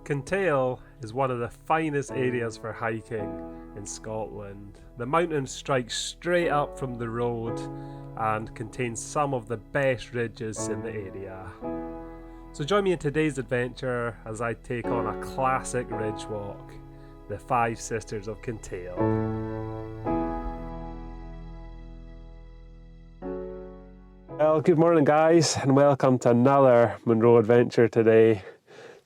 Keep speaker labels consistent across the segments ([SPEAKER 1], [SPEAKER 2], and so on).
[SPEAKER 1] Kintail is one of the finest areas for hiking in Scotland. The mountain strikes straight up from the road and contains some of the best ridges in the area. So join me in today's adventure as I take on a classic ridge walk, the Five Sisters of Kintail. Well, good morning guys, and welcome to another Munro adventure today.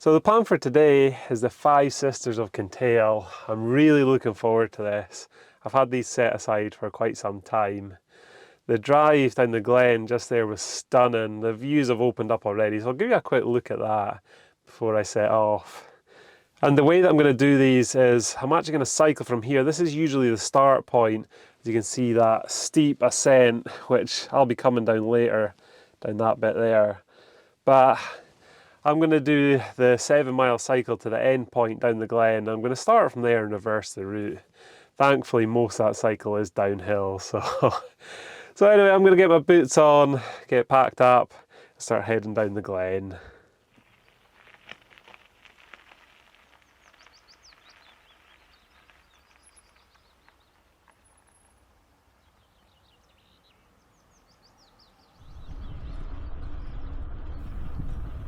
[SPEAKER 1] So the plan for today is the Five Sisters of Kintail. I'm really looking forward to this. I've had these set aside for quite some time. The drive down the glen just there was stunning. The views have opened up already, so I'll give you a quick look at that before I set off. And the way that I'm going to do these is I'm actually going to cycle from here. This is usually the start point. As you can see, that steep ascent, which I'll be coming down later, down that bit there. But I'm going to do the 7-mile cycle to the end point down the glen. I'm going to start from there and reverse the route. Thankfully, most of that cycle is downhill. So anyway, I'm going to get my boots on, get packed up, and start heading down the glen.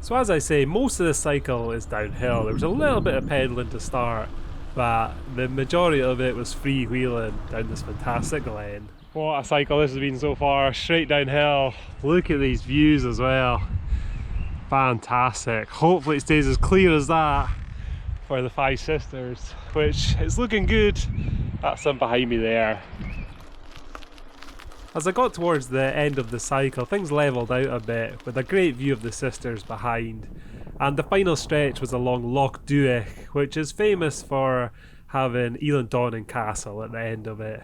[SPEAKER 1] So as I say, most of the cycle is downhill. There was a little bit of pedalling to start, but the majority of it was freewheeling down this fantastic glen. What a cycle this has been so far, straight downhill. Look at these views as well. Fantastic. Hopefully it stays as clear as that for the Five Sisters, which is looking good. That's them behind me there. As I got towards the end of the cycle, things levelled out a bit with a great view of the sisters behind, and the final stretch was along Loch Duibhe, which is famous for having Eilean Castle at the end of it.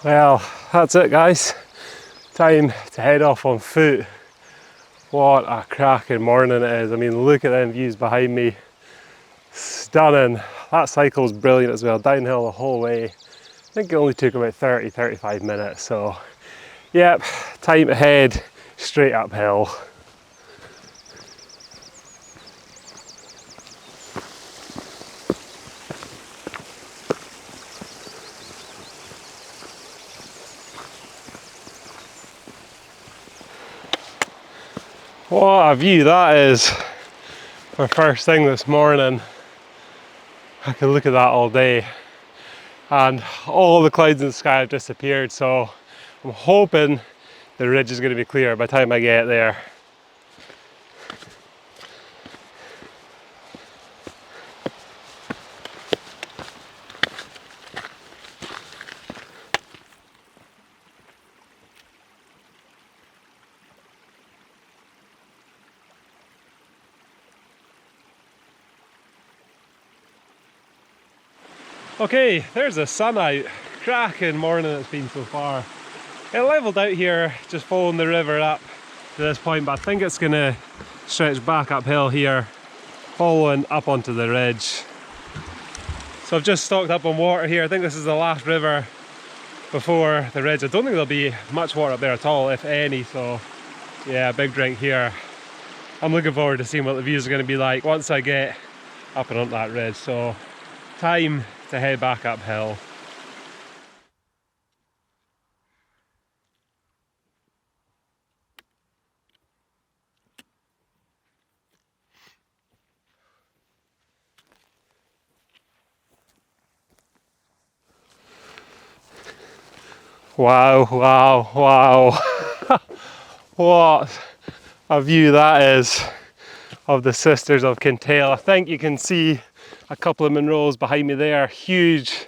[SPEAKER 1] Well, that's it guys, time to head off on foot. What a cracking morning it is. I mean, look at them views behind me. Stunning. That cycle was brilliant as well, downhill the whole way. I think it only took about 30-35 minutes. So, yep, time to head straight uphill. What a view that is for first thing this morning. I could look at that all day, and all the clouds in the sky have disappeared, so I'm hoping the ridge is going to be clear by the time I get there. Okay, there's the sun out. Cracking morning it's been so far. It levelled out here just following the river up to this point, but I think it's going to stretch back uphill here, following up onto the ridge. So I've just stocked up on water here. I think this is the last river before the ridge. I don't think there'll be much water up there at all, if any, so yeah, big drink here. I'm looking forward to seeing what the views are going to be like once I get up and onto that ridge. So time to head back uphill. Wow, wow, wow. What a view that is of the Sisters of Kintail. I think you can see a couple of Munros behind me there, huge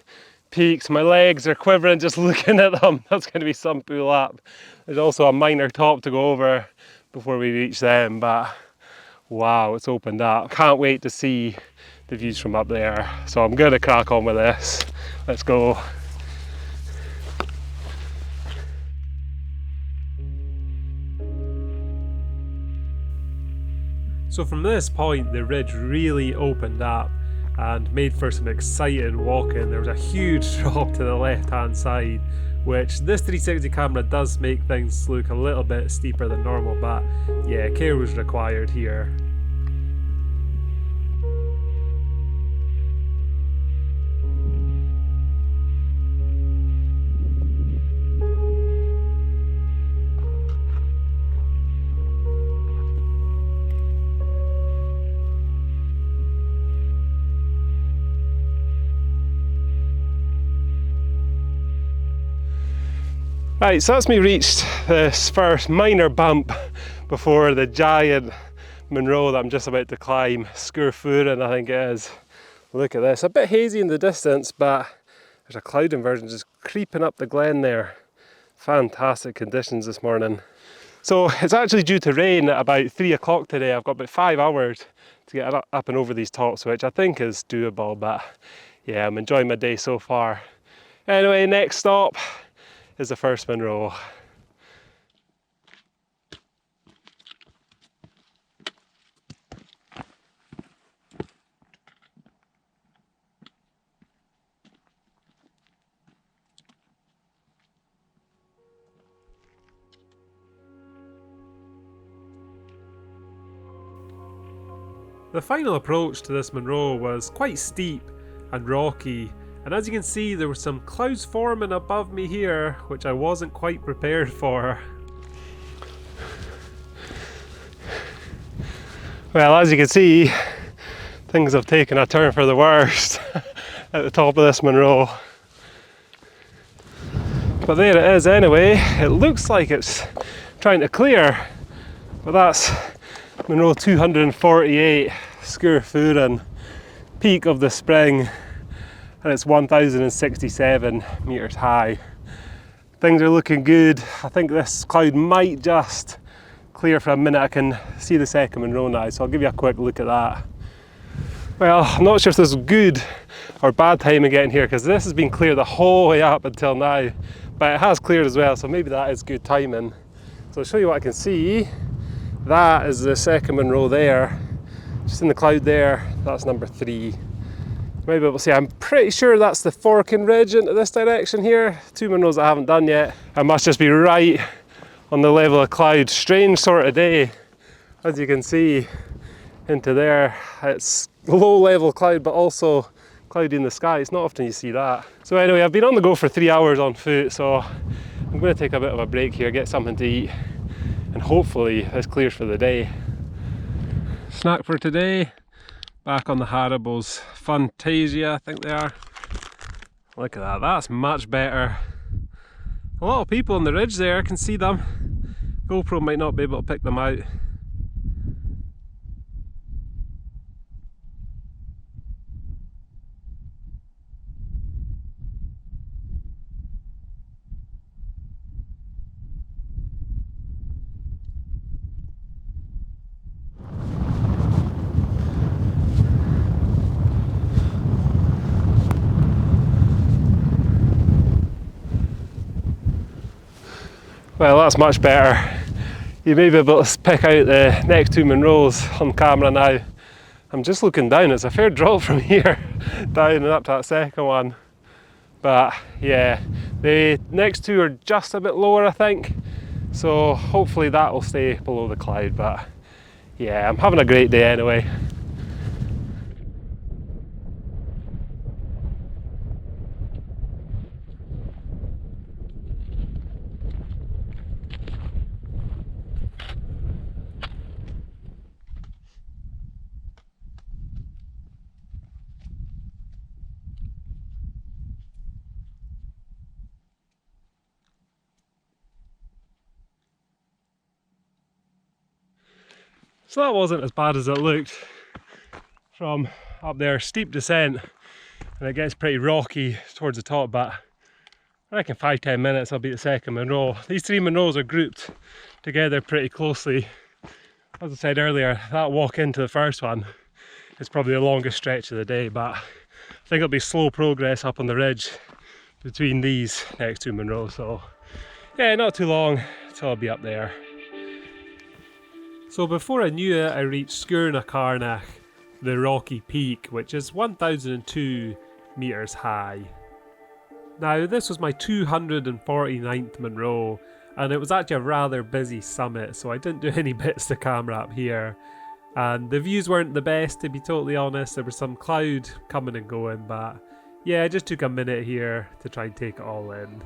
[SPEAKER 1] peaks. My legs are quivering just looking at them. That's going to be some pull up. There's also a minor top to go over before we reach them, but wow, it's opened up. Can't wait to see the views from up there. So I'm going to crack on with this. Let's go. So from this point the ridge really opened up and made for some exciting walking. There was a huge drop to the left hand side, which this 360 camera does make things look a little bit steeper than normal, but yeah, care was required here. Right, so that's me reached this first minor bump before the giant Munro that I'm just about to climb. Sgùrr Fhuaran, I think it is. Look at this, a bit hazy in the distance, but there's a cloud inversion just creeping up the glen there. Fantastic conditions this morning. So it's actually due to rain at about 3 o'clock today. I've got about 5 hours to get up and over these tops, which I think is doable, but yeah, I'm enjoying my day so far. Anyway, next stop is the first Munro. The final approach to this Munro was quite steep and rocky, and as you can see there were some clouds forming above me here which I wasn't quite prepared for. Well, as you can see, things have taken a turn for the worst at the top of this Munro. But there it is anyway. It looks like it's trying to clear, but that's Munro 248, Sgùrr Fhuaran, peak of the spring, and it's 1067 meters high. Things are looking good. I think this cloud might just clear for a minute. I can see the second Munro now, so I'll give you a quick look at that. Well, I'm not sure if this is good or bad timing getting here, because this has been clear the whole way up until now, but it has cleared as well, so maybe that is good timing. So I'll show you what I can see. That is the second Munro there, just in the cloud there. That's number 3. Maybe we'll see. I'm pretty sure that's the forking ridge into this direction here. 2 Munros I haven't done yet. I must just be right on the level of cloud. Strange sort of day, as you can see into there. It's low level cloud, but also cloudy in the sky. It's not often you see that. So anyway, I've been on the go for 3 hours on foot, so I'm going to take a bit of a break here, get something to eat, and hopefully this clears for the day. Snack for today, back on the Haribo's Fantasia, I think they are. Look at that, that's much better. A lot of people on the ridge there, I can see them. GoPro might not be able to pick them out. Well, that's much better. You may be able to pick out the next 2 Munros on camera now. I'm just looking down, it's a fair drop from here down and up to that second one. But yeah, the next 2 are just a bit lower, I think. So hopefully that will stay below the cloud. But yeah, I'm having a great day anyway. So that wasn't as bad as it looked from up there. Steep descent, and it gets pretty rocky towards the top, but I reckon 5-10 minutes I'll be at the second Munro. These 3 Munros are grouped together pretty closely. As I said earlier, that walk into the first one is probably the longest stretch of the day, but I think it'll be slow progress up on the ridge between these next 2 Munros. So yeah, not too long till I'll be up there. So before I knew it, I reached Càrnach, the rocky peak, which is 1002 metres high. Now this was my 249th Munro, and it was actually a rather busy summit, so I didn't do any bits to camera up here. And the views weren't the best, to be totally honest. There was some cloud coming and going, but yeah, I just took a minute here to try and take it all in.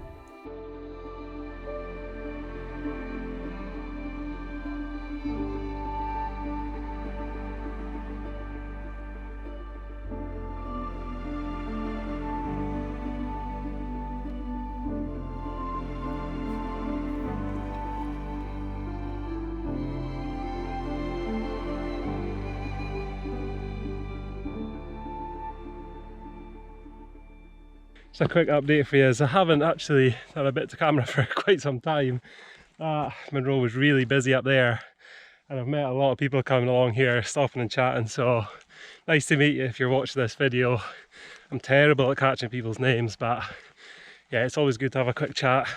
[SPEAKER 1] Just a quick update for you, as I haven't actually done a bit to camera for quite some time. Munro was really busy up there, and I've met a lot of people coming along here, stopping and chatting, so nice to meet you if you're watching this video. I'm terrible at catching people's names, but yeah, it's always good to have a quick chat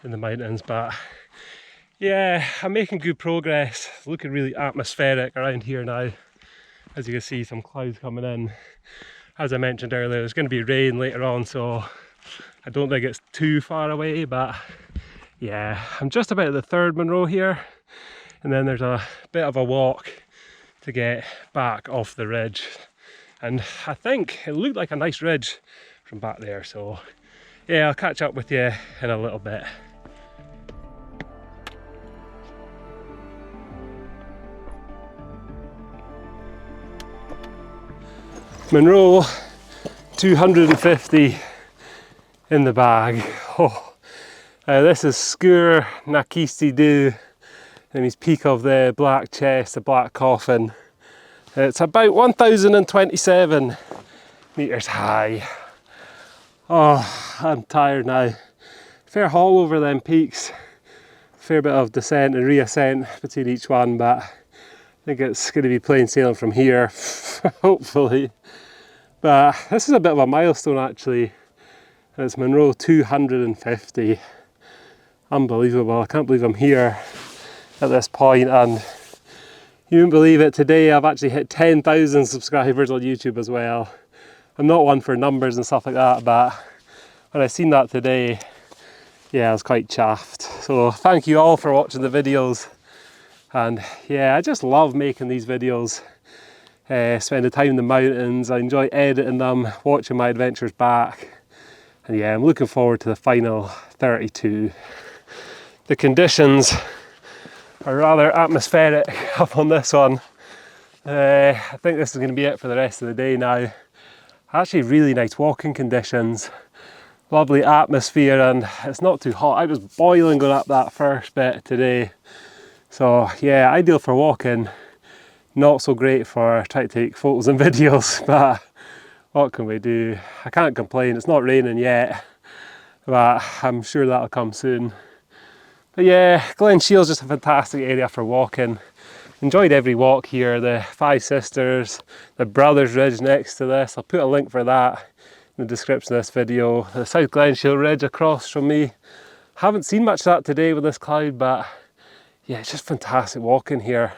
[SPEAKER 1] in the mountains. But yeah, I'm making good progress. It's looking really atmospheric around here now. As you can see, some clouds coming in. As I mentioned earlier, there's going to be rain later on, so I don't think it's too far away. But yeah, I'm just about at the third Munro here, and then there's a bit of a walk to get back off the ridge. And I think it looked like a nice ridge from back there, so yeah, I'll catch up with you in a little bit. Munro 250 in the bag. Oh, this is Sgùrr Fhuaran, and his peak of the black chest, the black coffin. It's about 1027 metres high. Oh, I'm tired now. Fair haul over them peaks. Fair bit of descent and reascent between each one, but I think it's going to be plain sailing from here, hopefully. But this is a bit of a milestone actually. It's Munro 250. Unbelievable. I can't believe I'm here at this point, and you wouldn't believe it, today I've actually hit 10,000 subscribers on YouTube as well. I'm not one for numbers and stuff like that, but when I seen that today, yeah, I was quite chuffed. So thank you all for watching the videos, and yeah, I just love making these videos. Spending time in the mountains, I enjoy editing them, watching my adventures back, and yeah, I'm looking forward to the final 32. The conditions are rather atmospheric up on this one. I think this is going to be it for the rest of the day now. Actually really nice walking conditions, lovely atmosphere, and it's not too hot. I was boiling going up that first bit today, so yeah, ideal for walking. Not so great for trying to take photos and videos, but what can we do? I can't complain. It's not raining yet, but I'm sure that'll come soon. But yeah, Glen Shiel's just a fantastic area for walking. Enjoyed every walk here. The Five Sisters, the Brothers Ridge next to this. I'll put a link for that in the description of this video. The South Glen Shiel Ridge across from me. Haven't seen much of that today with this cloud, but yeah, it's just fantastic walking here.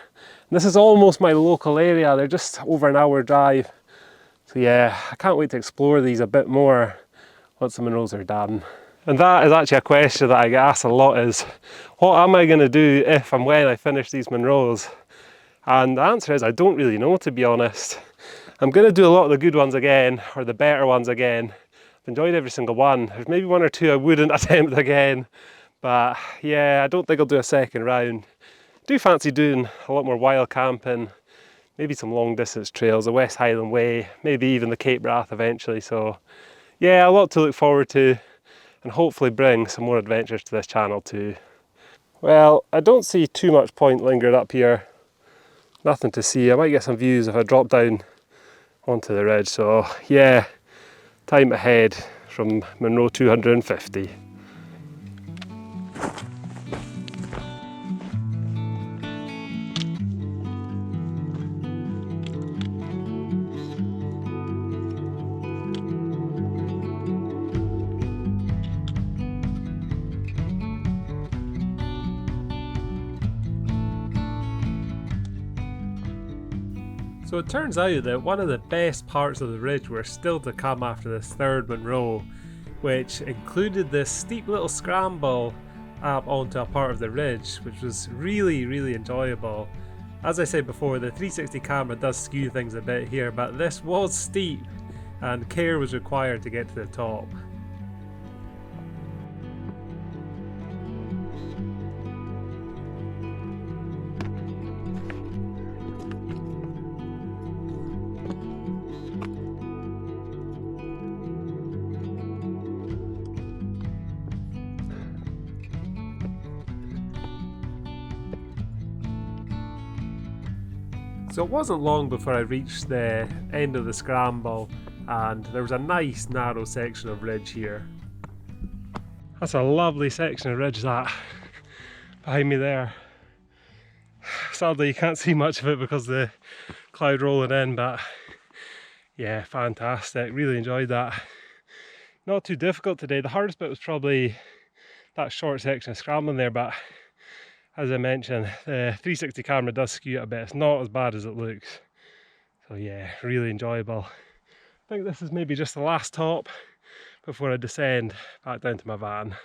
[SPEAKER 1] This is almost my local area. They're just over an hour drive. So yeah, I can't wait to explore these a bit more once the Munros are done. And that is actually a question that I get asked a lot, is what am I going to do if and when I finish these Munros? And the answer is I don't really know, to be honest. I'm going to do a lot of the good ones again, or the better ones again. I've enjoyed every single one. There's maybe one or two I wouldn't attempt again. But yeah, I don't think I'll do a second round. Do fancy doing a lot more wild camping, maybe some long distance trails, the West Highland Way, maybe even the Cape Wrath eventually. So yeah, a lot to look forward to, and hopefully bring some more adventures to this channel too. Well, I don't see too much point lingering up here. Nothing to see. I might get some views if I drop down onto the ridge. So yeah, time ahead from Munro 250. So it turns out that one of the best parts of the ridge were still to come after this third Munro, which included this steep little scramble up onto a part of the ridge, which was really enjoyable. As I said before, the 360 camera does skew things a bit here, but this was steep and care was required to get to the top. So it wasn't long before I reached the end of the scramble, and there was a nice narrow section of ridge here. That's a lovely section of ridge, that, behind me there. Sadly you can't see much of it because of the cloud rolling in, but yeah, fantastic, really enjoyed that. Not too difficult today. The hardest bit was probably that short section of scrambling there, but as I mentioned, the 360 camera does skew it a bit. It's not as bad as it looks. So yeah, really enjoyable. I think this is maybe just the last top before I descend back down to my van.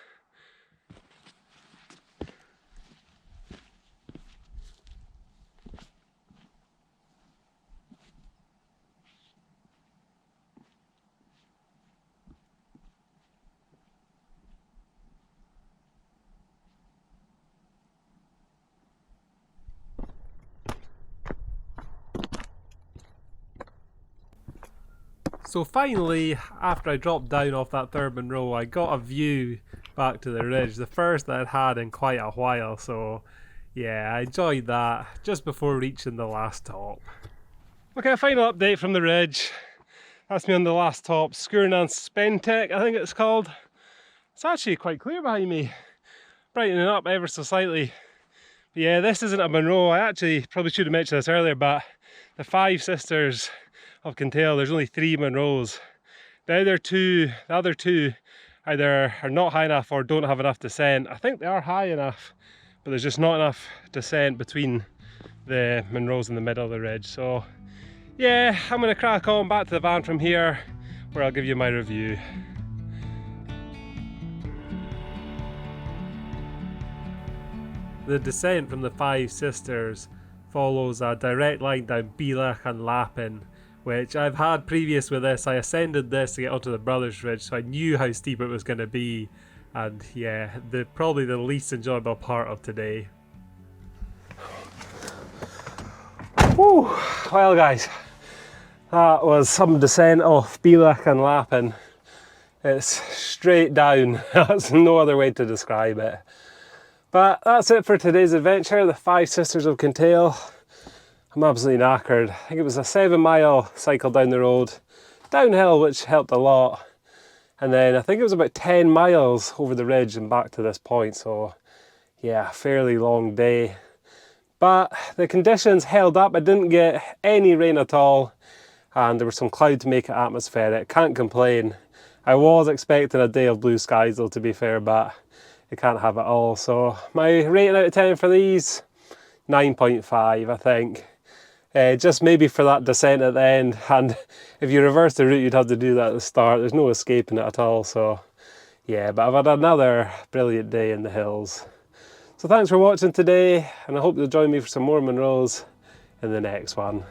[SPEAKER 1] So finally, after I dropped down off that third Munro, I got a view back to the ridge, the first that I'd had in quite a while, so yeah, I enjoyed that just before reaching the last top. Okay, a final update from the ridge. That's me on the last top, Sgùrr Fhuaran, I think it's called. It's actually quite clear behind me, brightening up ever so slightly. But yeah, this isn't a Munro. I actually probably should have mentioned this earlier, but the 5 sisters of Kintail, there's only 3 Munros. The other two either are not high enough or don't have enough descent. I think they are high enough, but there's just not enough descent between the Munros in the middle of the ridge. So yeah, I'm going to crack on back to the van from here, where I'll give you my review. The descent from the 5 sisters follows a direct line down Duibhe and Lapin, which I've had previous with this. I ascended this to get onto the Brothers Ridge, so I knew how steep it was going to be, and yeah, probably the least enjoyable part of today. Woo! Well guys, that was some descent off Duibhe and Lapin. It's straight down, that's no other way to describe it. But that's it for today's adventure, the 5 Sisters of Kintail. I'm absolutely knackered. I think it was a 7-mile cycle down the road, downhill, which helped a lot. And then I think it was about 10 miles over the ridge and back to this point. So yeah, fairly long day. But the conditions held up. I didn't get any rain at all. And there was some cloud to make it atmospheric. Can't complain. I was expecting a day of blue skies though, to be fair, but you can't have it all. So my rating out of 10 for these, 9.5 I think. Just maybe for that descent at the end, and if you reverse the route you'd have to do that at the start. There's no escaping it at all, so yeah, but I've had another brilliant day in the hills. So thanks for watching today, and I hope you'll join me for some more Munros in the next one.